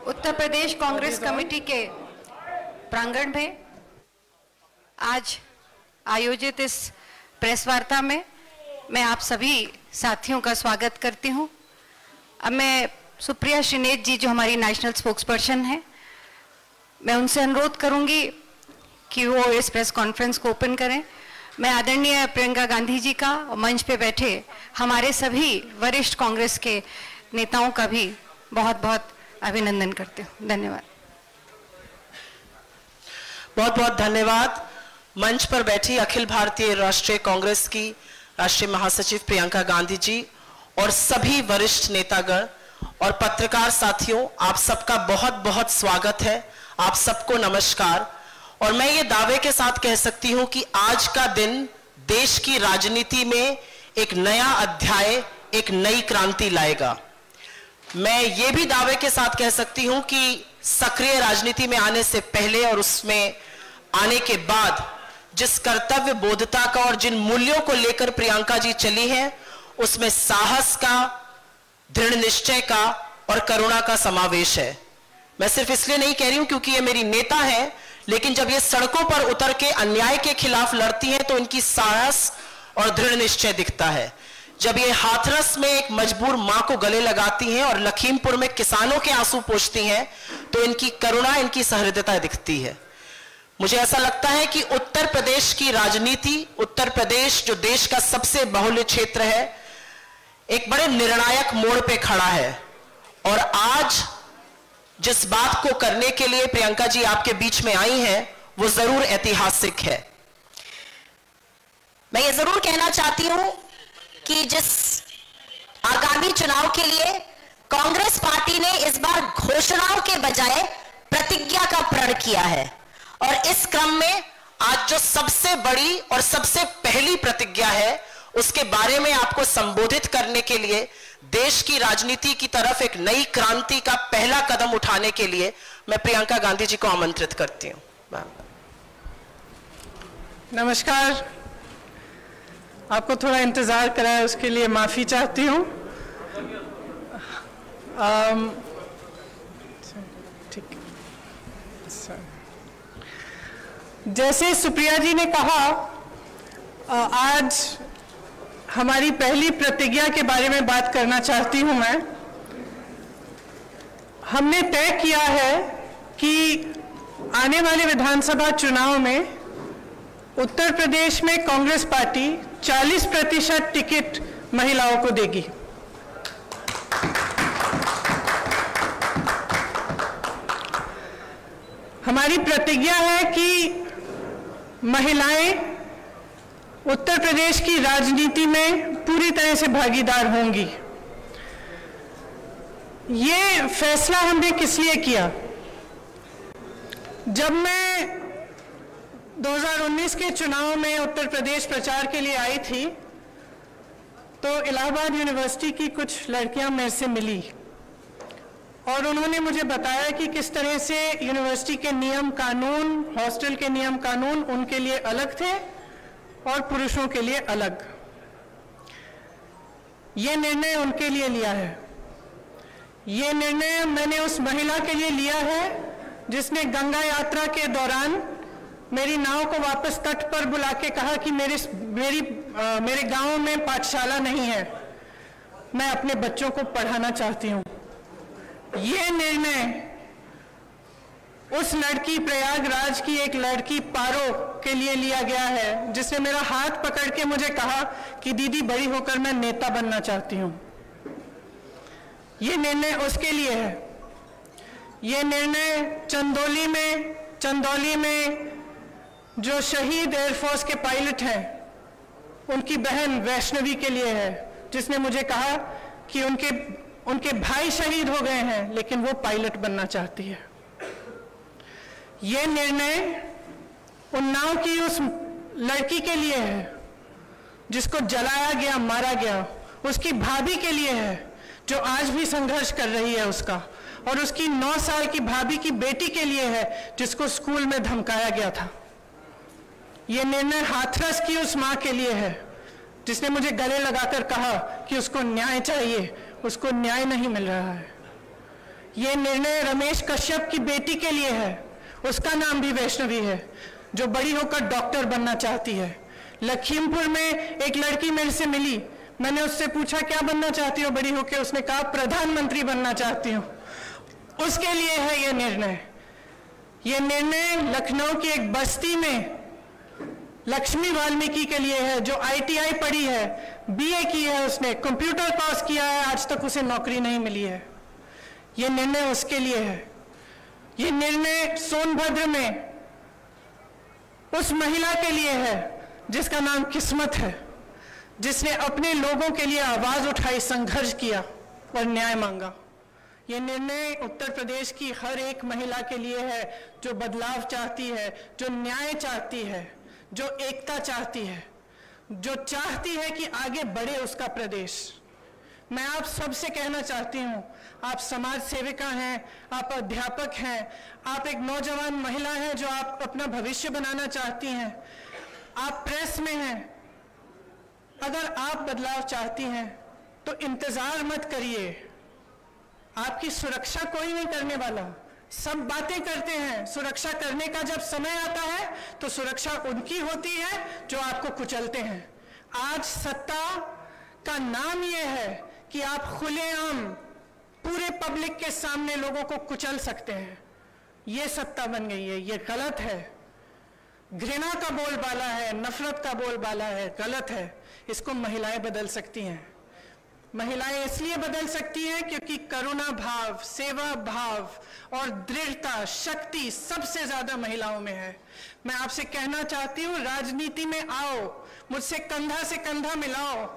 Uttar Pradesh Congress committee के प्रांगण में आज आयोजित इस प्रेस वार्ता में मैं आप सभी साथियों का स्वागत करती हूं। अब मैं सुप्रिया श्रीनेत जी जो हमारी नेशनल स्पोक्सपर्सन हैं, मैं उनसे अनुरोध करूंगी कि वो इस प्रेस कॉन्फ्रेंस को ओपन करें। मैं आदरणीय प्रियंका गांधी जी का और मंच पे बैठे हमारे सभी वरिष्ठ कांग्रेस के नेताओं का भी बहुत बहुत अभिनंदन करती हूँ। धन्यवाद। बहुत बहुत धन्यवाद। मंच पर बैठी अखिल भारतीय राष्ट्रीय कांग्रेस की राष्ट्रीय महासचिव प्रियंका गांधी जी और सभी वरिष्ठ नेतागण और पत्रकार साथियों, आप सबका बहुत बहुत स्वागत है। आप सबको नमस्कार। और मैं ये दावे के साथ कह सकती हूं कि आज का दिन देश की राजनीति में एक नया अध्याय, एक नई क्रांति लाएगा। मैं ये भी दावे के साथ कह सकती हूं कि सक्रिय राजनीति में आने से पहले और उसमें आने के बाद जिस कर्तव्य बोधता का और जिन मूल्यों को लेकर प्रियंका जी चली हैं, उसमें साहस का, दृढ़ निश्चय का और करुणा का समावेश है। मैं सिर्फ इसलिए नहीं कह रही हूं क्योंकि ये मेरी नेता है, लेकिन जब ये सड़कों पर उतर के अन्याय के खिलाफ लड़ती हैं तो इनकी साहस और दृढ़ निश्चय दिखता है। जब ये हाथरस में एक मजबूर मां को गले लगाती हैं और लखीमपुर में किसानों के आंसू पोंछती हैं तो इनकी करुणा, इनकी सहृदयता दिखती है। मुझे ऐसा लगता है कि उत्तर प्रदेश की राजनीति, उत्तर प्रदेश जो देश का सबसे बहुल्य क्षेत्र है, एक बड़े निर्णायक मोड़ पे खड़ा है। और आज जिस बात को करने के लिए प्रियंका जी आपके बीच में आई हैं, वो जरूर ऐतिहासिक है। मैं ये जरूर कहना चाहती हूं कि जिस आगामी चुनाव के लिए कांग्रेस पार्टी ने इस बार घोषणाओं के बजाय प्रतिज्ञा का प्रण किया है, और इस क्रम में आज जो सबसे बड़ी और सबसे पहली प्रतिज्ञा है, उसके बारे में आपको संबोधित करने के लिए, देश की राजनीति की तरफ एक नई क्रांति का पहला कदम उठाने के लिए मैं प्रियंका गांधी जी को आमंत्रित करती हूं। नमस्कार। आपको थोड़ा इंतजार कराया उसके लिए माफी चाहती हूं। ठीक। जैसे सुप्रिया जी ने कहा, आज हमारी पहली प्रतिज्ञा के बारे में बात करना चाहती हूं मैं। हमने तय किया है कि आने वाले विधानसभा चुनाव में उत्तर प्रदेश में कांग्रेस पार्टी 40% टिकट महिलाओं को देगी। हमारी प्रतिज्ञा है कि महिलाएं उत्तर प्रदेश की राजनीति में पूरी तरह से भागीदार होंगी। ये फैसला हमने किस लिए किया? जब मैं 2019 के चुनाव में उत्तर प्रदेश प्रचार के लिए आई थी, तो इलाहाबाद यूनिवर्सिटी की कुछ लड़कियां मेरे से मिली और उन्होंने मुझे बताया कि किस तरह से यूनिवर्सिटी के नियम कानून, हॉस्टल के नियम कानून उनके लिए अलग थे और पुरुषों के लिए अलग। ये निर्णय उनके लिए लिया है। ये निर्णय मैंने उस महिला के लिए लिया है जिसने गंगा यात्रा के दौरान मेरी नाव को वापस तट पर बुला के कहा कि मेरे गांव में पाठशाला नहीं है, मैं अपने बच्चों को पढ़ाना चाहती हूँ। ये निर्णय उस लड़की, प्रयागराज की एक लड़की पारो के लिए लिया गया है जिसने मेरा हाथ पकड़ के मुझे कहा कि दीदी बड़ी होकर मैं नेता बनना चाहती हूँ। ये निर्णय उसके लिए है। ये निर्णय चंदौली में जो शहीद एयरफोर्स के पायलट हैं, उनकी बहन वैष्णवी के लिए है, जिसने मुझे कहा कि उनके भाई शहीद हो गए हैं लेकिन वो पायलट बनना चाहती है। ये निर्णय उन्नाव की उस लड़की के लिए है जिसको जलाया गया, मारा गया, उसकी भाभी के लिए है जो आज भी संघर्ष कर रही है उसका, और उसकी 9 साल की भाभी की बेटी के लिए है जिसको स्कूल में धमकाया गया था। ये निर्णय हाथरस की उस मां के लिए है जिसने मुझे गले लगाकर कहा कि उसको न्याय चाहिए, उसको न्याय नहीं मिल रहा है। ये निर्णय रमेश कश्यप की बेटी के लिए है, उसका नाम भी वैष्णवी है, जो बड़ी होकर डॉक्टर बनना चाहती है। लखीमपुर में एक लड़की मेरे से मिली, मैंने उससे पूछा क्या बनना चाहती हो बड़ी होकर, उसने कहा प्रधानमंत्री बनना चाहती हूँ। उसके लिए है ये निर्णय। ये निर्णय लखनऊ की एक बस्ती में लक्ष्मी वाल्मीकि के लिए है, जो ITI पढ़ी है, BA की है, उसने कंप्यूटर पास किया है, आज तक उसे नौकरी नहीं मिली है। ये निर्णय उसके लिए है। ये निर्णय सोनभद्र में उस महिला के लिए है जिसका नाम किस्मत है, जिसने अपने लोगों के लिए आवाज उठाई, संघर्ष किया और न्याय मांगा। ये निर्णय उत्तर प्रदेश की हर एक महिला के लिए है जो बदलाव चाहती है, जो न्याय चाहती है, जो एकता चाहती है, जो चाहती है कि आगे बढ़े उसका प्रदेश। मैं आप सबसे कहना चाहती हूँ, आप समाज सेविका हैं, आप अध्यापक हैं, आप एक नौजवान महिला हैं जो आप अपना भविष्य बनाना चाहती हैं, आप प्रेस में हैं, अगर आप बदलाव चाहती हैं तो इंतजार मत करिए। आपकी सुरक्षा कोई नहीं करने वाला। सब बातें करते हैं, सुरक्षा करने का जब समय आता है तो सुरक्षा उनकी होती है जो आपको कुचलते हैं। आज सत्ता का नाम यह है कि आप खुलेआम पूरे पब्लिक के सामने लोगों को कुचल सकते हैं। ये सत्ता बन गई है, ये गलत है। घृणा का बोलबाला है, नफरत का बोलबाला है, गलत है। इसको महिलाएं बदल सकती हैं। महिलाएं इसलिए बदल सकती हैं क्योंकि करुणा भाव, सेवा भाव और दृढ़ता, शक्ति सबसे ज्यादा महिलाओं में है। मैं आपसे कहना चाहती हूं, राजनीति में आओ, मुझसे कंधा से कंधा मिलाओ।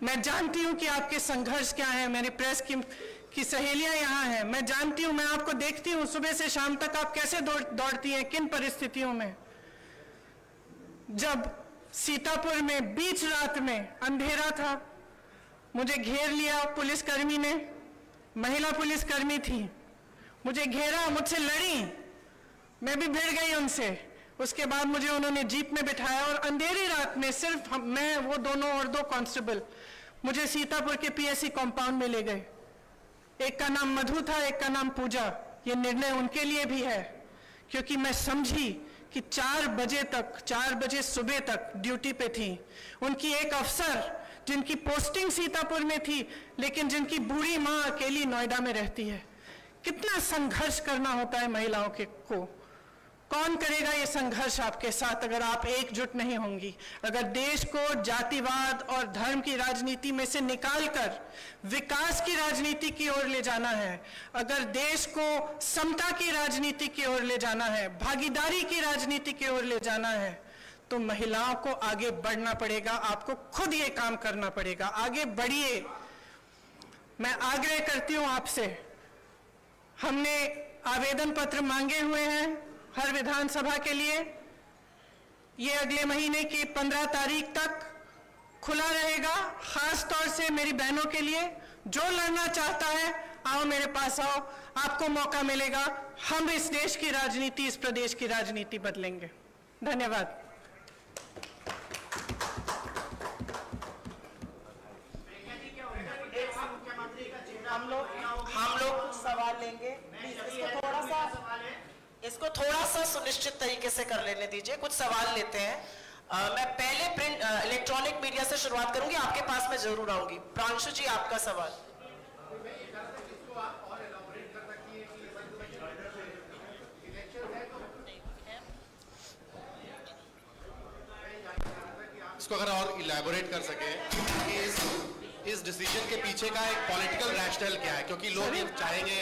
मैं जानती हूं कि आपके संघर्ष क्या है। मेरी प्रेस की सहेलियां यहाँ हैं, मैं जानती हूं, मैं आपको देखती हूं सुबह से शाम तक आप कैसे दौड़ती हैं, किन परिस्थितियों में। जब सीतापुर में बीच रात में अंधेरा था, मुझे घेर लिया पुलिसकर्मी ने, महिला पुलिसकर्मी थी, मुझे घेरा, मुझसे लड़ी, मैं भी भिड़ गई उनसे। उसके बाद मुझे उन्होंने जीप में बिठाया और अंधेरी रात में सिर्फ मैं, वो दोनों और 2 कांस्टेबल मुझे सीतापुर के PSC कंपाउंड में ले गए। एक का नाम मधु था, एक का नाम पूजा। ये निर्णय उनके लिए भी है क्योंकि मैं समझी कि 4 बजे सुबह तक ड्यूटी पे थी। उनकी एक अफसर जिनकी पोस्टिंग सीतापुर में थी, लेकिन जिनकी बूढ़ी माँ अकेली नोएडा में रहती है। कितना संघर्ष करना होता है महिलाओं को। कौन करेगा ये संघर्ष आपके साथ अगर आप एकजुट नहीं होंगी? अगर देश को जातिवाद और धर्म की राजनीति में से निकालकर विकास की राजनीति की ओर ले जाना है, अगर देश को समता की राजनीति की ओर ले जाना है, भागीदारी की राजनीति की ओर ले जाना है, तो महिलाओं को आगे बढ़ना पड़ेगा। आपको खुद ये काम करना पड़ेगा। आगे बढ़िए। मैं आग्रह करती हूँ आपसे, हमने आवेदन पत्र मांगे हुए हैं हर विधानसभा के लिए। ये अगले महीने की 15 तारीख तक खुला रहेगा। खास तौर से मेरी बहनों के लिए, जो लड़ना चाहता है आओ मेरे पास आओ, आपको मौका मिलेगा। हम इस देश की राजनीति, इस प्रदेश की राजनीति बदलेंगे। धन्यवाद। हम लोग सवाल लेंगे। इसको थोड़ा सा सुनिश्चित तरीके से कर लेने दीजिए। कुछ सवाल लेते हैं। मैं पहले प्रिंट इलेक्ट्रॉनिक मीडिया से शुरुआत करूंगी, आपके पास मैं जरूर आऊंगी। प्रांशु जी, आपका सवाल। इसको अगर और इलैबोरेट कर सके कि इस डिसीजन के पीछे का एक पॉलिटिकल रैशनल क्या है, क्योंकि लोग ये चाहेंगे।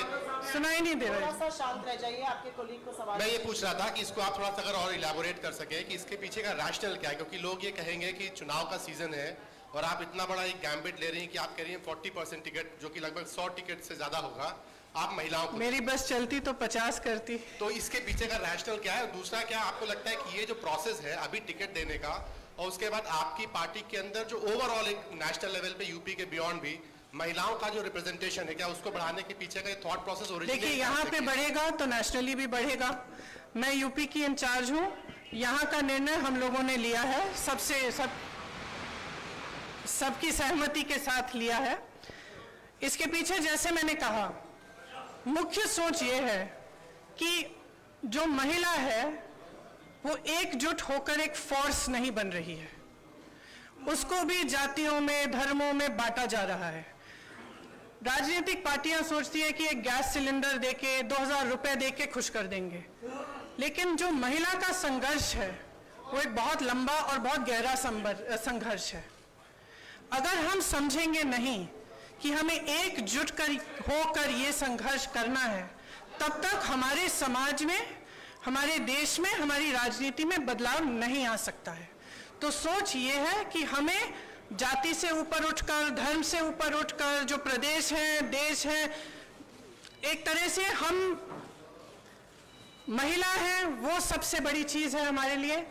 सुनाई नहीं दे रहा। थोड़ा सा शांत रह जाइए, आपके कोलीग को सवाल। मैं ये पूछ रहा था कि इसको आप थोड़ा सा अगर और इलैबोरेट कर सके कि इसके पीछे का रैशनल क्या है, क्योंकि लोग ये कहेंगे कि चुनाव का सीजन है और आप इतना बड़ा एक गैम्बिट ले रही हैं कि आप कह रही हैं 40% टिकट, जो कि लगभग 100 टिकट से ज्यादा होगा, आप महिलाओं को। मेरी बस चलती तो 50 करती। तो इसके पीछे का रैशनल क्या है? दूसरा, क्या आपको लगता है कि ये जो प्रोसेस है अभी टिकट देने का, और उसके बाद आपकी पार्टी के अंदर जो ओवरऑल एक नेशनल लेवल पे यूपी के बियॉन्ड भी महिलाओं का जो रिप्रेजेंटेशन है, क्या उसको बढ़ाने के पीछे का थॉट प्रोसेस ओरिजिनली? देखिए, यहाँ पे बढ़ेगा तो नेशनली भी बढ़ेगा। मैं यूपी की इंचार्ज हूँ। यहाँ का निर्णय हम लोगों ने लिया है, सबकी सहमति के साथ लिया है। इसके पीछे जैसे मैंने कहा, मुख्य सोच ये है कि जो महिला है वो एकजुट होकर एक फोर्स नहीं बन रही है, उसको भी जातियों में, धर्मों में बांटा जा रहा है। राजनीतिक पार्टियां सोचती है कि एक गैस सिलेंडर देके 2000 रुपए देके खुश कर देंगे, लेकिन जो महिला का संघर्ष है वो एक बहुत लंबा और बहुत गहरा संघर्ष है। अगर हम समझेंगे नहीं कि हमें एकजुट होकर ये संघर्ष करना है, तब तक हमारे समाज में, हमारे देश में, हमारी राजनीति में बदलाव नहीं आ सकता है। तो सोच ये है कि हमें जाति से ऊपर उठकर, धर्म से ऊपर उठकर, जो प्रदेश है, देश है, एक तरह से हम, महिला है वो सबसे बड़ी चीज है हमारे लिए।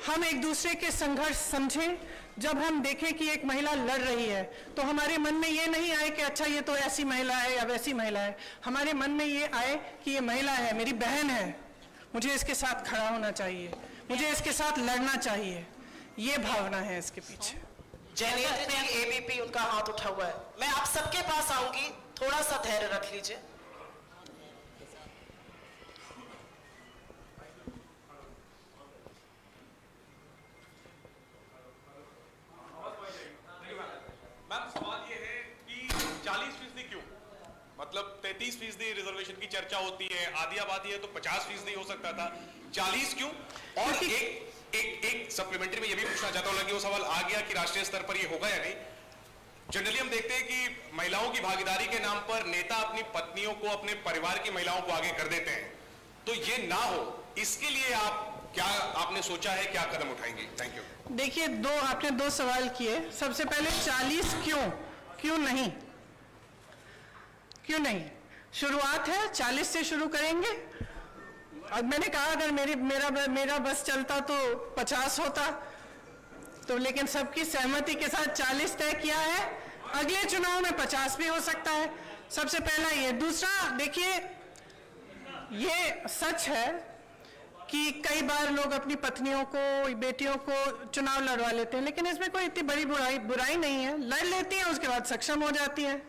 हम एक दूसरे के संघर्ष समझें। जब हम देखें कि एक महिला लड़ रही है तो हमारे मन में ये नहीं आए कि अच्छा ये तो ऐसी महिला है या वैसी महिला है। हमारे मन में ये आए कि ये महिला है, मेरी बहन है, मुझे इसके साथ खड़ा होना चाहिए, मुझे इसके साथ लड़ना चाहिए। ये भावना है इसके पीछे। जयनेन्द्र जी एबीपी, उनका हाथ उठा हुआ है। मैं आप सबके पास आऊंगी, थोड़ा सा धैर्य रख लीजिए। मैम, सवाल ये है कि 40% क्यों? मतलब 33% रिजर्वेशन की चर्चा होती है, आधी आबादी है तो 50% हो सकता था, 40 क्यों? और एक सप्लीमेंट्री में ये भी पूछना चाहता हूँ, वो सवाल आ गया कि राष्ट्रीय स्तर पर ये होगा या नहीं। जनरली हम देखते हैं कि महिलाओं की भागीदारी के नाम पर नेता अपनी पत्नियों को, अपने परिवार की महिलाओं को आगे कर देते हैं। तो ये ना हो, इसके लिए आपने सोचा है, क्या कदम उठाएंगे? Thank you. देखिए, आपने दो सवाल किए। सबसे पहले 40 क्यों नहीं? क्यों नहीं? शुरुआत है, 40 से शुरू करेंगे। अब मैंने कहा अगर मेरा बस चलता तो 50 होता, तो लेकिन सबकी सहमति के साथ 40 तय किया है। अगले चुनाव में 50 भी हो सकता है। सबसे पहला ये। दूसरा, देखिए, ये सच है कि कई बार लोग अपनी पत्नियों को, बेटियों को चुनाव लड़वा लेते हैं, लेकिन इसमें कोई इतनी बड़ी बुराई नहीं है। लड़ लेती हैं, उसके बाद सक्षम हो जाती हैं।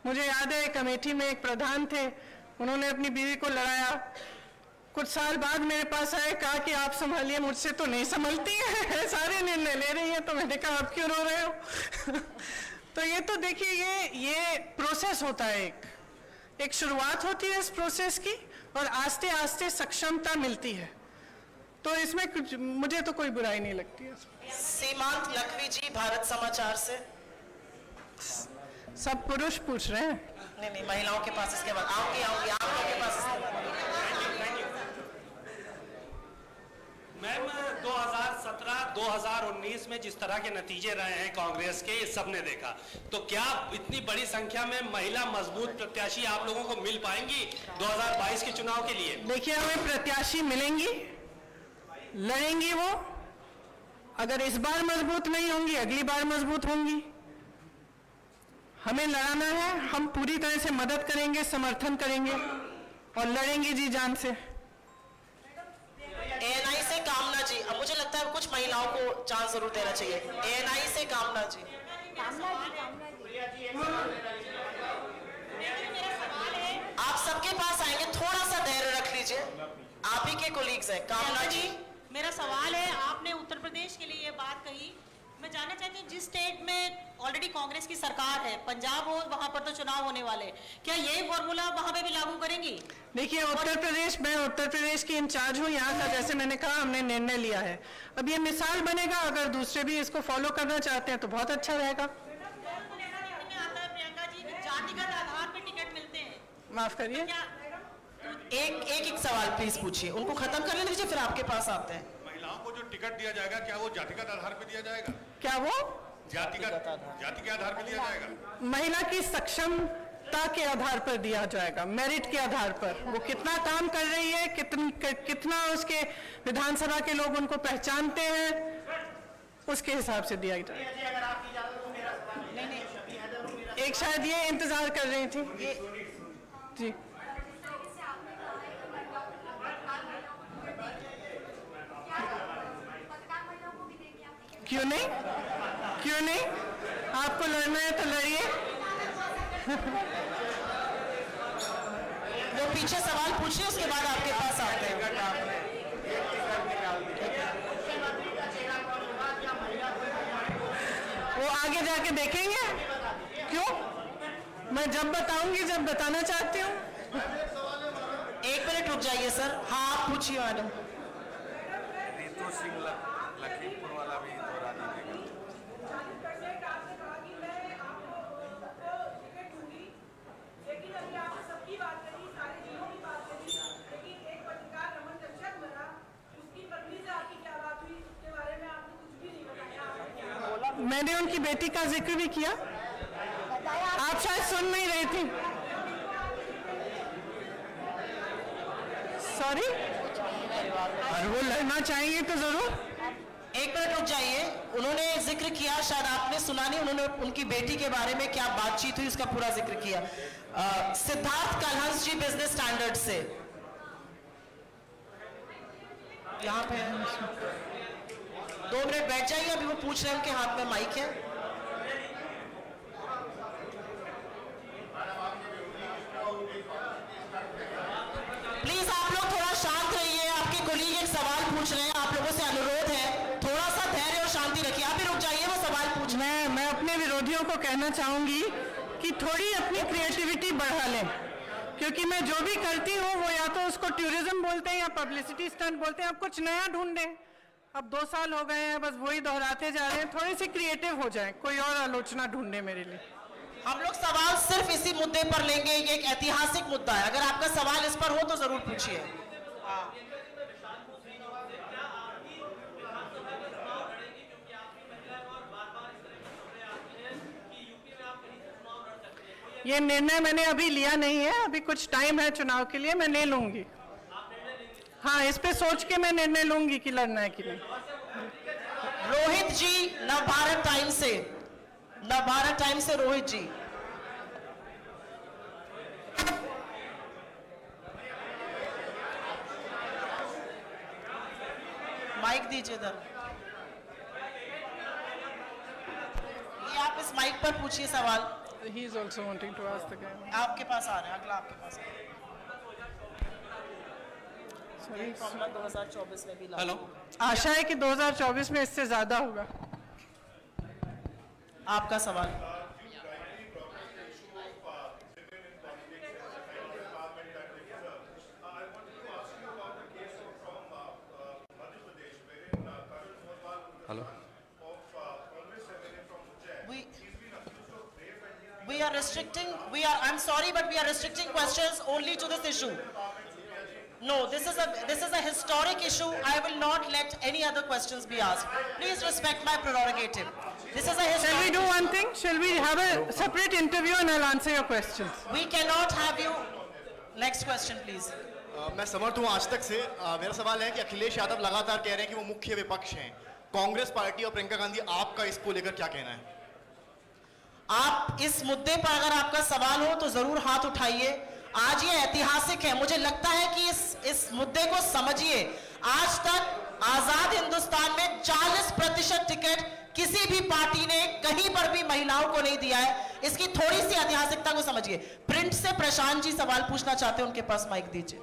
मुझे याद है एक अमेठी में एक प्रधान थे, उन्होंने अपनी बीवी को लड़ाया, कुछ साल बाद मेरे पास आए, कहा कि आप संभालिए, मुझसे तो नहीं संभलती है, सारे निर्णय ले रही है। तो मैंने कहा आप क्यों रो रहे हो? तो ये तो देखिए, ये प्रोसेस होता है, एक शुरुआत होती है इस प्रोसेस की, और आस्ते आस्ते सक्षमता मिलती है। तो इसमें कुछ, मुझे तो कोई बुराई नहीं लगती है। सीमांत लखवी जी, भारत समाचार से। सब पुरुष पूछ रहे हैं? नहीं, महिलाओं के पास इसके बाद आऊंगी, आप लोगों के पास इसके बाद। मैम, 2017-2019 में जिस तरह के नतीजे रहे हैं कांग्रेस के, ये सबने देखा। तो क्या इतनी बड़ी संख्या में महिला मजबूत प्रत्याशी आप लोगों को मिल पाएंगी 2022 के चुनाव के लिए? देखिए, हमें प्रत्याशी मिलेंगी, लड़ेंगी वो। अगर इस बार मजबूत नहीं होंगी, अगली बार मजबूत होंगी। हमें लड़ाना है, हम पूरी तरह से मदद करेंगे, समर्थन करेंगे और लड़ेंगे जी जान से। एएनआई से कामना जी, अब मुझे लगता है कुछ महिलाओं को चांस जरूर देना चाहिए। एएनआई से कामना जी। आप सबके पास आएंगे, थोड़ा सा धैर्य रख लीजिए, आप ही के कोलीग्स हैं। कामना जी, मेरा सवाल है, आपने उत्तर प्रदेश के लिए ये बात कही, मैं जानना चाहती हूँ, जिस स्टेट में ऑलरेडी कांग्रेस की सरकार है, पंजाब हो, वहां पर तो चुनाव होने वाले, क्या यही फॉर्मूला वहां पे भी लागू करेंगी? देखिए, उत्तर प्रदेश, मैं उत्तर प्रदेश की इंचार्ज हूँ यहाँ का। जैसे मैंने कहा, हमने निर्णय लिया है। अब ये मिसाल बनेगा, अगर दूसरे भी इसको फॉलो करना चाहते हैं तो बहुत अच्छा रहेगा। प्रियंका जी, जातिगत आधार पर टिकट मिलते हैं। माफ करिए, एक सवाल प्लीज पूछिए, उनको खत्म कर लेने दीजिए, फिर आपके पास आते हैं। महिलाओं को जो टिकट दिया जाएगा, क्या वो जातिगत आधार पर दिया जाएगा? क्या वो जाति के आधार पर दिया जाएगा? महिला की सक्षमता के आधार पर दिया जाएगा, मेरिट के आधार पर। वो कितना काम कर रही है, कितना उसके विधानसभा के लोग उनको पहचानते हैं, उसके हिसाब से दिया जाएगा। एक शायद ये इंतजार कर रही थी जी। क्यों नहीं? आपको लड़ना है तो लड़िए। वो पीछे सवाल पूछिए, उसके बाद आपके पास आते हैं। वो आगे जाके देखेंगे। क्यों? मैं जब बताऊंगी, जब बताना चाहती हूँ। 1 मिनट रुक जाइए सर। हाँ आप पूछिए मैडम। रितु सिंह लखीमपुर वाला भी दोहरा दीजिएगा। मैंने उनकी बेटी का जिक्र भी किया, आप शायद सुन नहीं रही थी। सॉरी, और वो लड़ना चाहेंगे तो जरूर। 1 मिनट रुक जाइए। उन्होंने जिक्र किया, शायद आपने सुना नहीं, उन्होंने उनकी बेटी के बारे में क्या बातचीत हुई उसका पूरा जिक्र किया। सिद्धार्थ कलहंस जी बिजनेस स्टैंडर्ड से यहाँ पे 2 मिनट बैठ जाइए, अभी वो पूछ रहे हैं, उनके हाथ में माइक है। प्लीज आप लोग थोड़ा शांत रहिए, आपके कोलीग एक सवाल पूछ रहे हैं, आप लोगों से अनुरोध है थोड़ा सा धैर्य और शांति रखिए। आप भी रुक जाइए, वो सवाल पूछ। मैं अपने विरोधियों को कहना चाहूंगी कि थोड़ी अपनी क्रिएटिविटी बढ़ा लें, क्योंकि मैं जो भी करती हूँ वो या तो उसको टूरिज्म बोलते हैं या पब्लिसिटी स्टंट बोलते हैं। अब कुछ नया ढूंढें। अब 2 साल हो गए हैं, बस वही दोहराते जा रहे हैं। थोड़ी सी क्रिएटिव हो जाए, कोई और आलोचना ढूंढे मेरे लिए। हम लोग सवाल सिर्फ इसी मुद्दे पर लेंगे, एक ऐतिहासिक मुद्दा है। अगर आपका सवाल इस पर हो तो जरूर पूछिए। ये निर्णय मैंने अभी लिया नहीं है, अभी कुछ टाइम है चुनाव के लिए, मैं ले लूंगी। हाँ, इस पे सोच के मैं निर्णय लूंगी कि लड़ना है कि नहीं। रोहित जी नवभारत टाइम से रोहित जी। माइक दीजिए इधर। ये आप इस माइक पर पूछिए सवाल। He is also wanting to ask the guy. आपके पास आ रहे हैं, अगला आपके पास। Sorry. 2024 में भी लागू। हेलो, आशा है कि 2024 में इससे ज्यादा होगा। आपका सवाल। Hello, We are restricting. I'm sorry, but we are restricting questions only to this issue. No, this is a historic issue. I will not let any other questions be asked. Please respect my prerogative. This is a historic. Shall we do one thing? Shall we have a separate interview and I'll answer your questions? We cannot have you. Next question, please. मैं समर्थ हूँ आज तक से। मेरा सवाल है कि अखिलेश यादव लगातार कह रहे हैं कि वो मुख्य विपक्ष हैं। कांग्रेस पार्टी और प्रियंका गांधी, आपका इसको लेकर क्या कहना है? आप इस मुद्दे पर अगर आपका सवाल हो तो जरूर हाथ उठाइए। आज ये ऐतिहासिक है, मुझे लगता है कि इस मुद्दे को समझिए। आज तक आजाद हिंदुस्तान में 40% टिकट किसी भी पार्टी ने कहीं पर भी महिलाओं को नहीं दिया है। इसकी थोड़ी सी ऐतिहासिकता को समझिए। प्रिंट से प्रशांत जी सवाल पूछना चाहते हैं, उनके पास माइक दीजिए।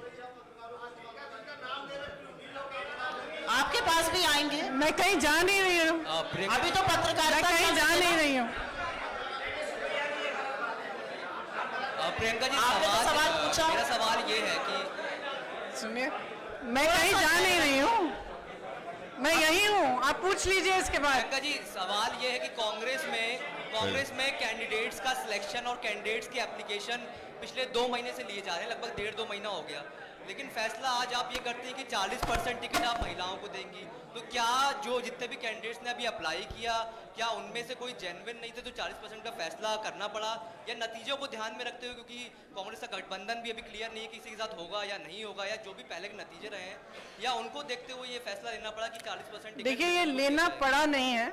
आपके पास भी आएंगे। मैं कहीं जा नहीं रही हूँ, अभी तो पत्रकारिता कहीं जा नहीं रही हूँ। प्रियंका जी, सवाल पूछा। मेरा सवाल ये है कि सुनिए, मैं कहीं जा नहीं रही हूँ, मैं यही हूँ, आप पूछ लीजिए इसके बाद। प्रियंका जी, सवाल ये है कि कांग्रेस में कैंडिडेट्स का सिलेक्शन और कैंडिडेट्स की एप्लीकेशन पिछले 2 महीने से लिए जा रहे हैं, लगभग 1.5-2 महीना हो गया, लेकिन फैसला आज आप ये करते हैं कि 40% टिकट आप महिलाओं को देंगी। तो क्या जो जितने भी कैंडिडेट्स ने अभी अप्लाई किया, क्या उनमें से कोई जेन्युइन नहीं थे तो 40% का फैसला करना पड़ा, या नतीजों को ध्यान में रखते हुए, क्योंकि कांग्रेस का गठबंधन भी अभी क्लियर नहीं है किसी के साथ होगा या नहीं होगा, या जो भी पहले के नतीजे रहे हैं, या उनको देखते हुए ये फैसला लेना पड़ा कि 40%? देखिए, ये लेना पड़ा नहीं है,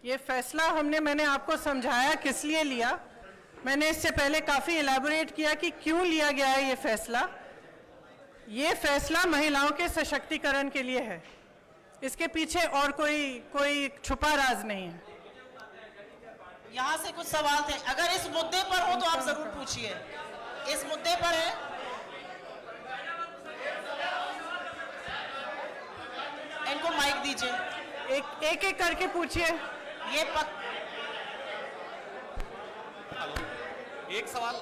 ये फैसला मैंने आपको समझाया किस लिए लिया। मैंने इससे पहले काफ़ी इलेबोरेट किया कि क्यों लिया गया है ये फैसला। ये फैसला महिलाओं के सशक्तिकरण के लिए है, इसके पीछे और कोई छुपा राज नहीं है। यहाँ से कुछ सवाल थे, अगर इस मुद्दे पर हो तो आप जरूर पूछिए। इस मुद्दे पर है, इनको माइक दीजिए। एक एक करके पूछिए। ये एक सवाल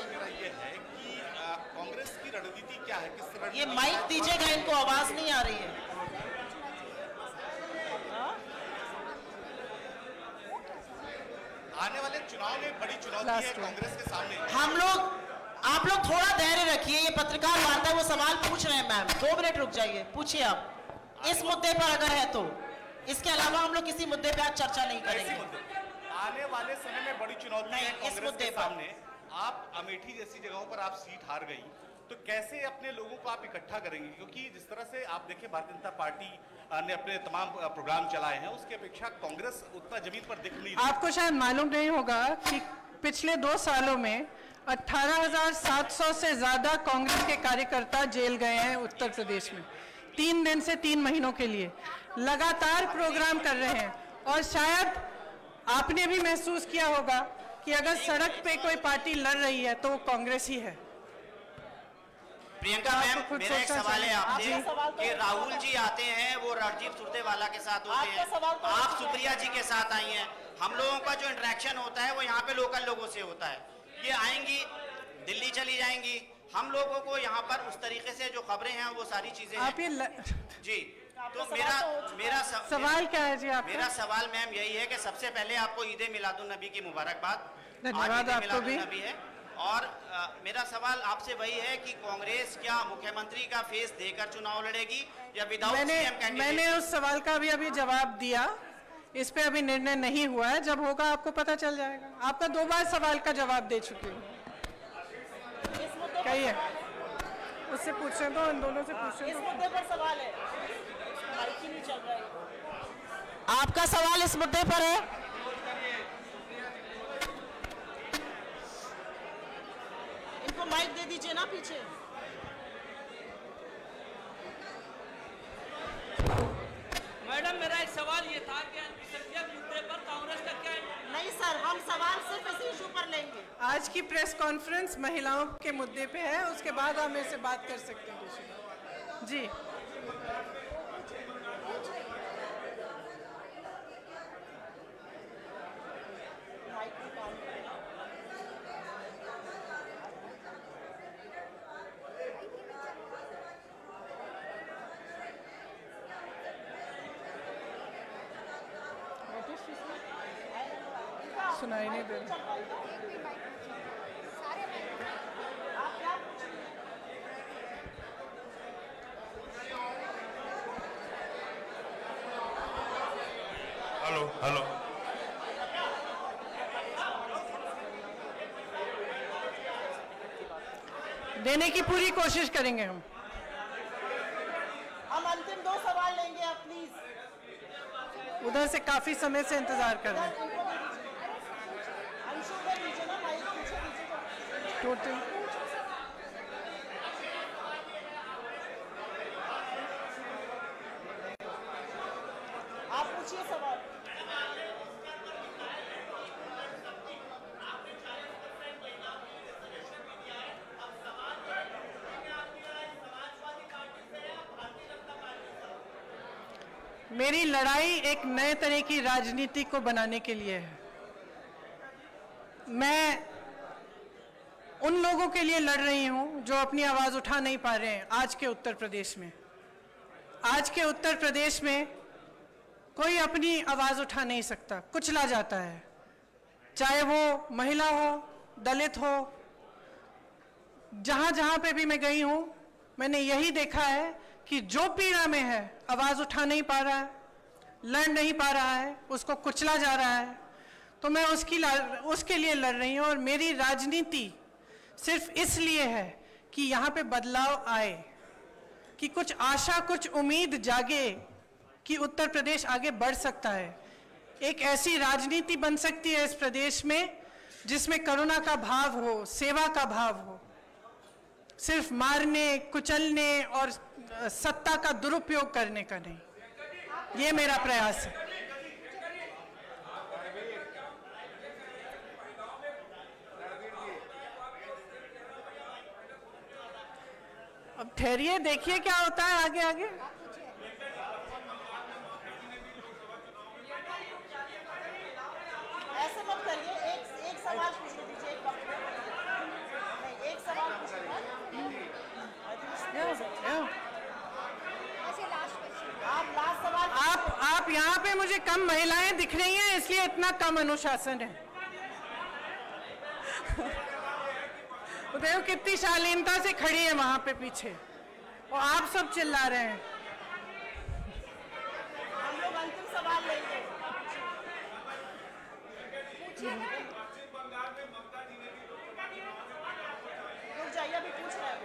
मेरा ये है कि कांग्रेस की रणनीति क्या है, किस रणनीति? ये माइक दीजिएगा, इनको आवाज नहीं आ रही है। आने वाले चुनाव में बड़ी चुनौती है कांग्रेस के सामने। आप लोग थोड़ा धैर्य रखिए, ये पत्रकार वार्ता है, वो सवाल पूछ रहे हैं मैम, 2 मिनट रुक जाइए, पूछिए आप इस मुद्दे पर अगर है तो। इसके अलावा हम लोग किसी मुद्दे पे आज चर्चा नहीं करेंगे। आने वाले समय में बड़ी चुनौती है कांग्रेस के सामने। आप अमेठी जैसी जगहों पर आप सीट हार गई, तो कैसे अपने लोगों को आप इकट्ठा करेंगे? क्योंकि जिस तरह से आप देखिए भारतीय जनता पार्टी ने अपने तमाम प्रोग्राम चलाए हैं, उसकी अपेक्षा कांग्रेस उतना जमीन पर दिख नहीं रही। आपको शायद मालूम नहीं होगा कि पिछले 2 सालों में 18,700 से ज्यादा कांग्रेस के कार्यकर्ता जेल गए हैं उत्तर प्रदेश में। 3 दिन से 3 महीनों के लिए लगातार प्रोग्राम कर रहे हैं। और शायद आपने भी महसूस किया होगा कि अगर सड़क पे कोई पार्टी लड़ रही है तो वो कांग्रेस ही है। प्रियंका मैम, मेरा एक सवाल है आपसे कि राहुल जी आते हैं, वो रणजीत सुरजेवाला के साथ होते हैं, आप सुप्रिया जी के साथ आई हैं। हम लोगों का जो इंटरेक्शन होता है वो यहाँ पे लोकल लोगों से होता है। ये आएंगी, दिल्ली चली जाएंगी, हम लोगों को यहाँ पर उस तरीके से जो खबरें हैं वो सारी चीजें आप ये जी। तो मेरा सवाल क्या है जी आपका? मेरा सवाल मैम यही है कि सबसे पहले आपको ईद मिलादुन नबी की मुबारकबाद। धन्यवाद आपको भी। है। और मेरा सवाल आपसे वही है कि कांग्रेस क्या मुख्यमंत्री का फेस देकर चुनाव लड़ेगी या विदाउट सीएम कैंडिडेट? मैंने उस सवाल का भी अभी जवाब दिया, इस पे अभी निर्णय नहीं हुआ है, जब होगा आपको पता चल जाएगा। आपका 2 बार सवाल का जवाब दे चुकी हूँ। कहिए, उससे पूछे तो, इन दोनों से पूछे। इस मुद्दे पर सवाल है, माइक ही नहीं चल रहा है। आपका सवाल इस मुद्दे पर है? इनको माइक दे दीजिए ना पीछे। मैडम, मेरा एक सवाल ये था कि अल्पसंख्यक मुद्दे पर कांग्रेस का क्या? नहीं सर, हम सवाल सिर्फ इसी इशू पर लेंगे। आज की प्रेस कॉन्फ्रेंस महिलाओं के मुद्दे पे है, उसके बाद हम इससे बात कर सकते हैं जी। सुनाई नहीं दे रहा। हेलो हेलो, देने की पूरी कोशिश करेंगे हम। अंतिम 2 सवाल लेंगे आप प्लीज। उधर से काफी समय से इंतजार कर रहे हैं। टोटल आप पूछिए सवाल। मेरी लड़ाई एक नए तरह की राजनीति को बनाने के लिए है। मैं उन लोगों के लिए लड़ रही हूं जो अपनी आवाज उठा नहीं पा रहे हैं आज के उत्तर प्रदेश में। आज के उत्तर प्रदेश में कोई अपनी आवाज उठा नहीं सकता, कुचला जाता है, चाहे वो महिला हो, दलित हो। जहां जहां पे भी मैं गई हूं, मैंने यही देखा है कि जो पीड़ा में है, आवाज उठा नहीं पा रहा है, लड़ नहीं पा रहा है, उसको कुचला जा रहा है, तो मैं उसके लिए लड़ रही हूं। और मेरी राजनीति सिर्फ इसलिए है कि यहाँ पे बदलाव आए, कि कुछ आशा, कुछ उम्मीद जागे कि उत्तर प्रदेश आगे बढ़ सकता है। एक ऐसी राजनीति बन सकती है इस प्रदेश में जिसमें करुणा का भाव हो, सेवा का भाव हो, सिर्फ मारने, कुचलने और सत्ता का दुरुपयोग करने का नहीं। ये मेरा प्रयास है। ठहरिए, देखिए क्या होता है आगे आगे। ऐसे मत करिए, एक सवाल पूछने दीजिए, एक सवाल पूछिए। आप लास्ट सवाल। आप यहाँ पे मुझे कम महिलाएं दिख रही हैं, इसलिए इतना कम अनुशासन है। देखो कितनी शालीनता से खड़ी है वहां पे पीछे, और आप सब चिल्ला रहे हैं। हम लोग अंतिम सवाल लेंगे। रुक जाइए, अभी पूछ रहे हैं।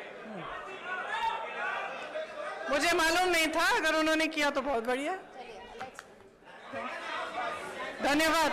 मुझे मालूम नहीं था, अगर उन्होंने किया तो बहुत बढ़िया। धन्यवाद।